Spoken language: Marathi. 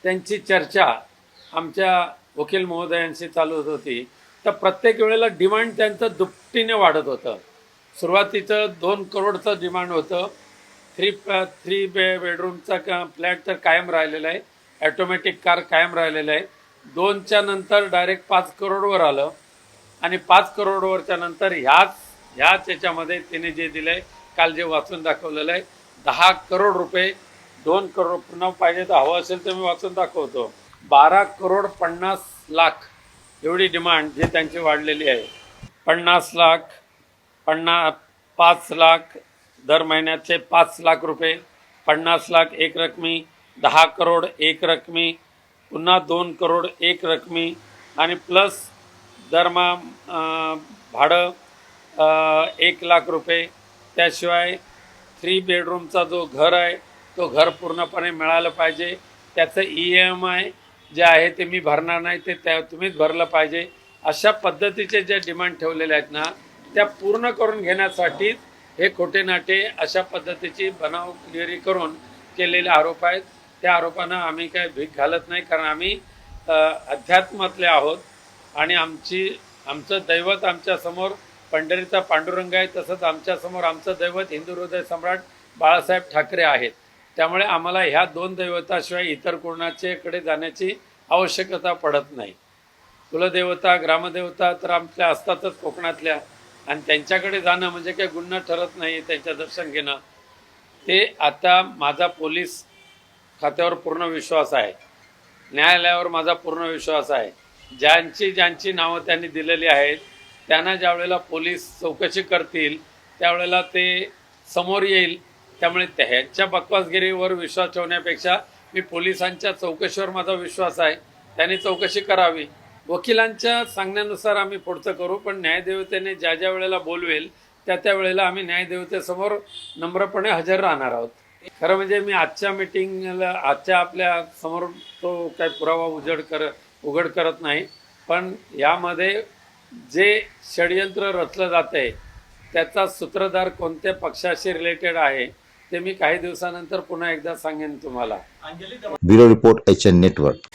त्यांची चर्चा आमच्या वकील महोदयांशी चालू होत होती, तर प्रत्येक वेळेला डिमांड त्यांचं दुपटीने वाढत होतं. सुरुवातीचं 2 करोडचं डिमांड होतं. थ्री बेडरूमचा फ्लॅट तर कायम राहिलेला आहे, ॲटोमॅटिक कार कायम राहिलेला आहे. 2च्या नंतर डायरेक्ट 5 करोडवर आलं आणि 5 करोडवरच्या नंतर ह्याच याच्यामध्ये तिने जे दिलं आहे, काल जे वाचून दाखवलेलं आहे, 10 करोड रुपये. 2 करोड पुन्हा पाहिजे तर हवं असेल तर मी वाचून दाखवतो. 12 करोड 50 लाख एवढी डिमांड जे त्यांची वाढलेली आहे. 50 लाख, 5 लाख दर महिन्याचे 5 लाख रुपये, 50 लाख एक रकमी, 10 करोड एक रकमी, पुन्हा 2 करोड एक रकमी आणि प्लस दरमहा भाडं 1 लाख रुपये. त्याशिवाय 3 बेडरूमचा जो घर आहे तो घर पूर्णपणे मिळालं पाहिजे. त्याचं EMI जे आहे ते मी भरणार नाही, ते तुम्हीच भरलं पाहिजे. अशा पद्धतीचे जे डिमांड ठेवलेले आहेत ना, त्या पूर्ण करून घेण्यासाठी हे खोटे नाटे अशा पद्धतीची बनावगिरी करून केलेले आरोप आहेत. त्या आरोपांना आम्ही काय भीक घालत नाही, कारण आम्ही अध्यात्मातले आहोत आणि आमचं दैवत आमच्यासमोर पंढरीचा पांडुरंग आहे, तसंच आमच्यासमोर आमचं दैवत हिंदू हृदय सम्राट बाळासाहेब ठाकरे आहेत. त्यामुळे आम्हाला ह्या 2 दैवताशिवाय इतर कोणाच्याकडे जाण्याची आवश्यकता पडत नाही. कुलदेवता ग्रामदेवता तर आपल्या असतातच कोकणातल्या, आणि त्यांच्याकडे जाणं म्हणजे काही गुन्हा ठरत नाही. त्यांचं दर्शन घेणं ते आता माझा पोलीस खात्यावर पूर्ण विश्वास आहे, न्यायालयावर माझा पूर्ण विश्वास आहे. ज्यांची नावं त्यांनी दिलेली आहेत त्यांना ज्यावेळेला पोलीस चौकशी करतील त्यावेळेला ते समोर येईल. त्यामुळे ह्यांच्या बकवासगिरीवर विश्वास ठेवण्यापेक्षा मी पोलिसांच्या चौकशीवर माझा विश्वास आहे, त्यांनी चौकशी करावी. वकिलांच्या सांगण्यानुसार आम्ही पुढचं करू, पण न्यायदेवतेने ज्या वेळेला बोलवेल त्या वेळेला आम्ही न्यायदेवतेसमोर नम्रपणे हजर राहणार आहोत. खरं म्हणजे मी आजच्या मीटिंगला आपल्या समोर तो काही पुरावा उघड करत नाही, पण यामध्ये जे षडयंत्र रचलं जातं आहे त्याचा सूत्रधार कोणत्या पक्षाशी रिलेटेड आहे ते मी काही दिवसानंतर पुन्हा एकदा सांगेन तुम्हाला. Bureau report HN network.